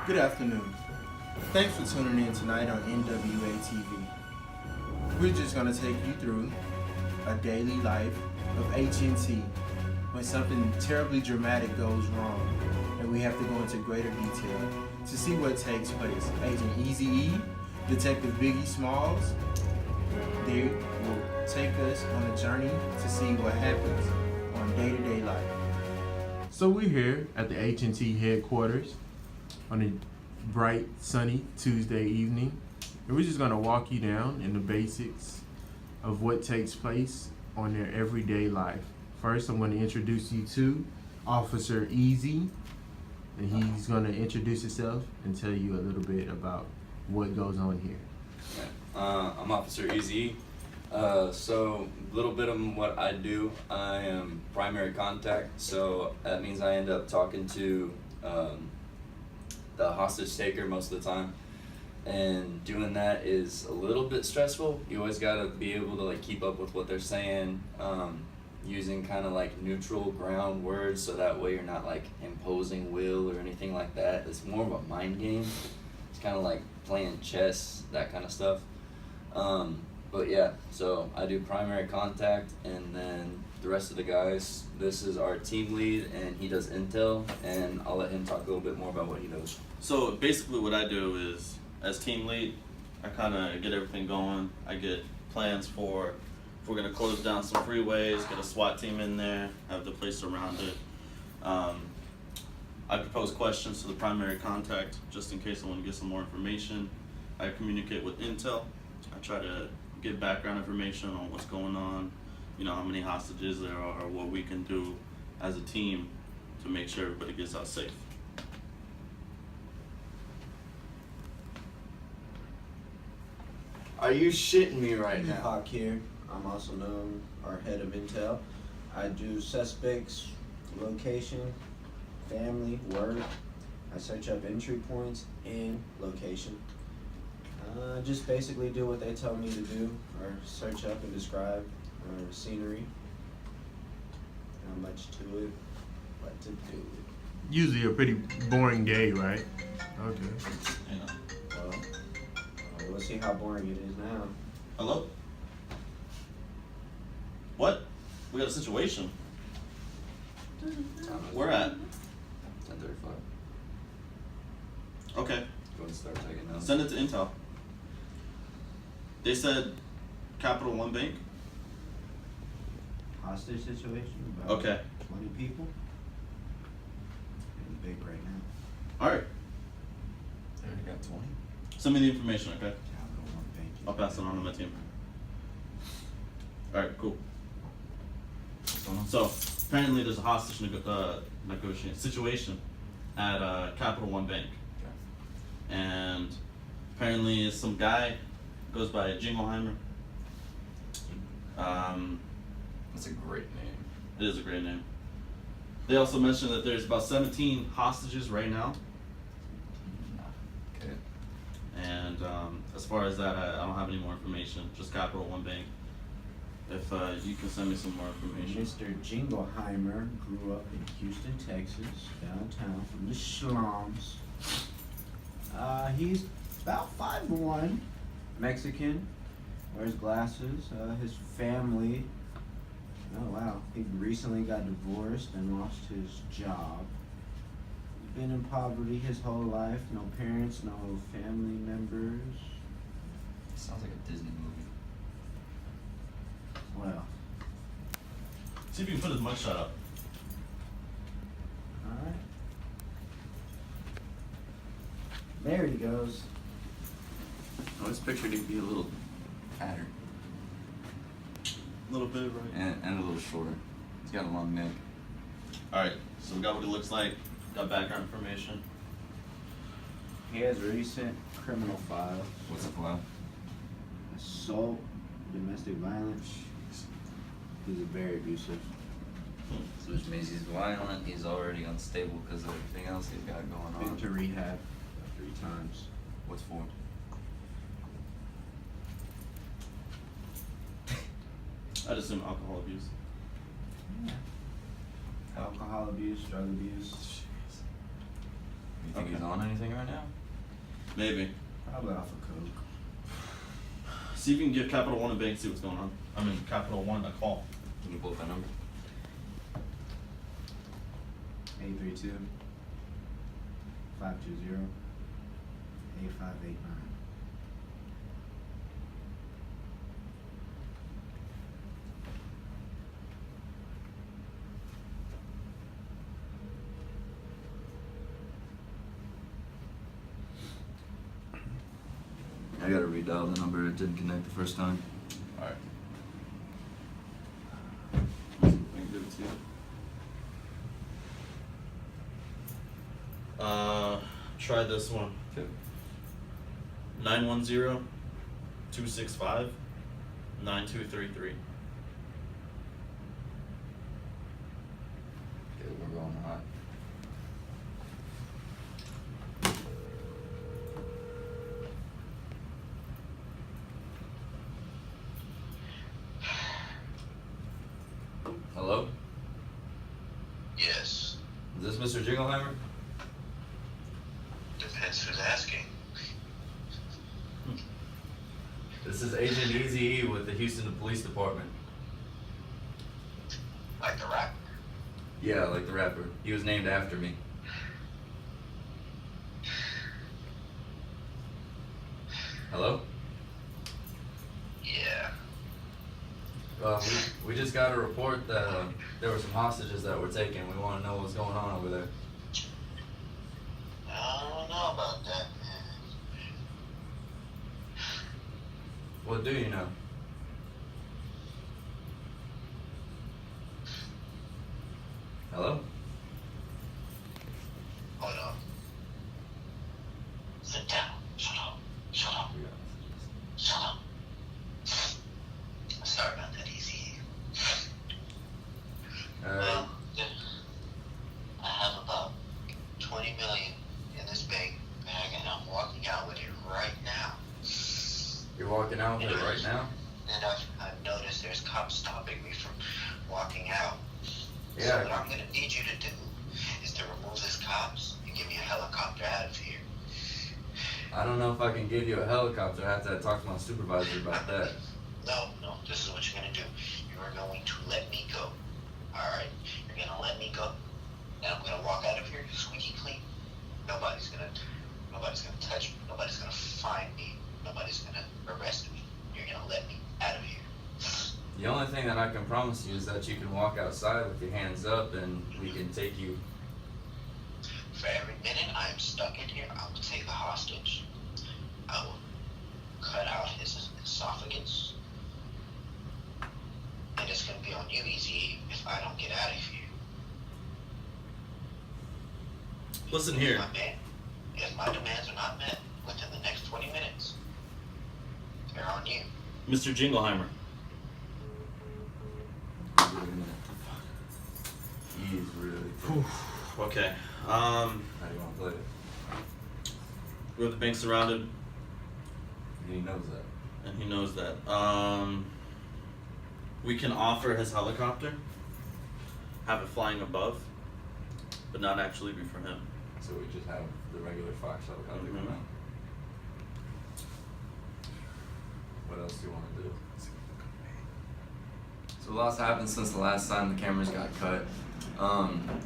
Good afternoon. Thanks for tuning in tonight on NWA TV. We're just going to take you through a daily life of HNT when something terribly dramatic goes wrong and we have to go into greater detail to see what takes place. Agent Eazy-E, Detective Biggie Smalls, they will take us on a journey to see what happens on day-to-day life. So we're here at the HNT headquarters on a bright, sunny Tuesday evening. And we're just going to walk you down in the basics of what takes place on their everyday life. First, I'm going to introduce you to Officer Eazy, and he's going to introduce himself and tell you a little bit about what goes on here. I'm Officer Eazy. So a little bit of what I do, I am primary contact, so that means I end up talking to the hostage taker most of the time, and doing that is a little bit stressful. You always gotta be able to keep up with what they're saying, using kind of neutral ground words, so that way you're not imposing will or anything like that. It's more of a mind game. It's kind of like playing chess, that kind of stuff. But yeah, so I do primary contact, and then the rest of the guys, this is our team lead, and he does intel, and I'll let him talk a little bit more about what he does. So basically what I do is, as team lead, I kind of get everything going. I get plans for if we're going to close down some freeways, get a SWAT team in there, have the place surrounded. I propose questions to the primary contact just in case I want to get some more information. I communicate with intel. I try to get background information on what's going on, how many hostages there are, what we can do as a team to make sure everybody gets out safe. Are you shitting me right now? Hawk here. I'm also known our head of intel. I do suspects, location, family, work. I search up entry points and location. Just basically do what they tell me to do, or search up and describe scenery. Not much to it, but to do it. Usually a pretty boring day, right? Okay. Well, we'll see how boring it is now. Hello? What? We got a situation. Where at? 10:35. Okay. Go and start taking notes. Send it to Intel. They said Capital One Bank. Hostage situation, about Okay. 20 people. Pretty big right now. Alright. They already got 20. Send me the information, okay? Capital One Bank. I'll pass it on to my team. Alright, cool. So, apparently there's a hostage negotiation situation at Capital One Bank. Okay. And apparently some guy goes by Jingleheimer. That's a great name. It is a great name. They also mentioned that there's about 17 hostages right now. Okay. And as far as that, I don't have any more information. Just Capital One Bank. If you can send me some more information. Mr. Jingleheimer grew up in Houston, Texas, downtown, from the slums. He's about 5'1", Mexican, wears glasses. His family, oh wow, he recently got divorced and lost his job. He's been in poverty his whole life, no parents, no family members. Sounds like a Disney movie. Well, See if you can put his mugshot up. alright. There he goes. I was pictured to be a little fatter A little bit, right? and a little shorter. He's got a long neck. Alright, so we got what he looks like. Got background information. He has recent criminal files. What's the file? Assault, domestic violence. He's very abusive. So which means he's violent, he's already unstable because of everything else he's got going Been on. to rehab 3 times. What's for? I'd assume alcohol abuse. Alcohol abuse, drug abuse. You think Okay. he's on anything right now? Maybe. Probably off of coke. See if you can give Capital One a bank, see what's going on. I mean, Capital One a call. Can you pull up that number? 832 520 8589. I gotta redial the number. It didn't connect the first time. Alright. I can give it to you. Try this one. Okay. 910-265-9233. Okay, we're going hot. Hello? Yes. Is this Mr. Jingleheimer? Depends who's asking. This is Agent Eazy-E with the Houston Police Department. Like the rap? Yeah, like the rapper. He was named after me. Hello? Yeah. We just got a report that there were some hostages that were taken. We want to know what's going on over there. I don't know about that, man. What do you know? Hello? Hold on. Sit down. Shut up. Shut up. Shut up. Sorry about that, Easy. Well, I have about 20 million in this bank bag, and I'm walking out with it right now. You're walking out with it right now? And I've noticed there's cops stopping me from walking out. So Yeah. what I'm gonna need you to do is to remove these cops and give me a helicopter out of here. I don't know if I can give you a helicopter. I have to talk to my supervisor about that. No, this is what you're gonna do. You are going to let me go. Alright? You're gonna let me go. And I'm gonna walk out of here squeaky clean. Nobody's gonna touch me. Nobody's gonna find me. Nobody's gonna arrest me. You're gonna let me out of here. The only thing that I can promise you is that you can walk outside with your hands up and we can take you. For every minute I am stuck in here, I will take a hostage. I will cut out his esophagus. And it's gonna be on you, Easy, if I don't get out of here. Listen here. If my demands are not met within the next 20 minutes, they're on you. Mr. Jingleheimer. He's really cool. Okay. How do you want to play it? We have the bank surrounded, He knows that. and he knows that. We can offer his helicopter, have it flying above, but not actually be for him. So we just have the regular Fox helicopter come Mhm. out. What else do you want to do? So a lot's happened since the last time the cameras got cut.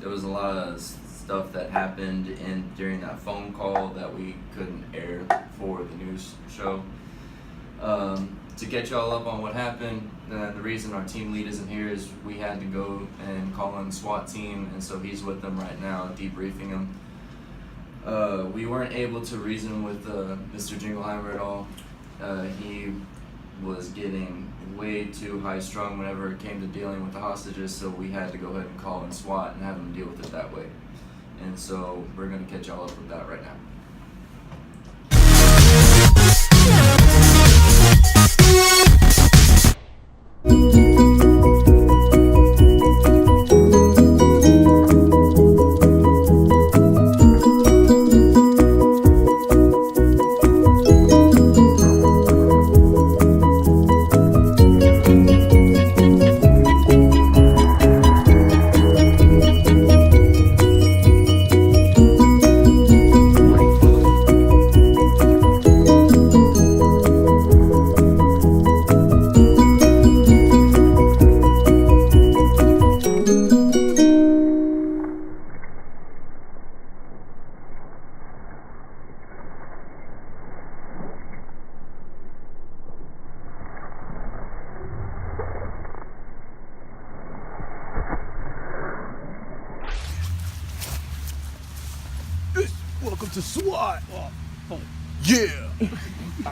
There was a lot of stuff that happened during that phone call that we couldn't air for the news show. To get y'all up on what happened, the reason our team lead isn't here is we had to go and call in the SWAT team, and so he's with them right now, debriefing them. We weren't able to reason with Mr. Jingleheimer at all. He was getting way too high strung whenever it came to dealing with the hostages, so we had to go ahead and call in SWAT and have him deal with it that way. And so we're gonna catch y'all up with that right now. to SWAT. Yeah.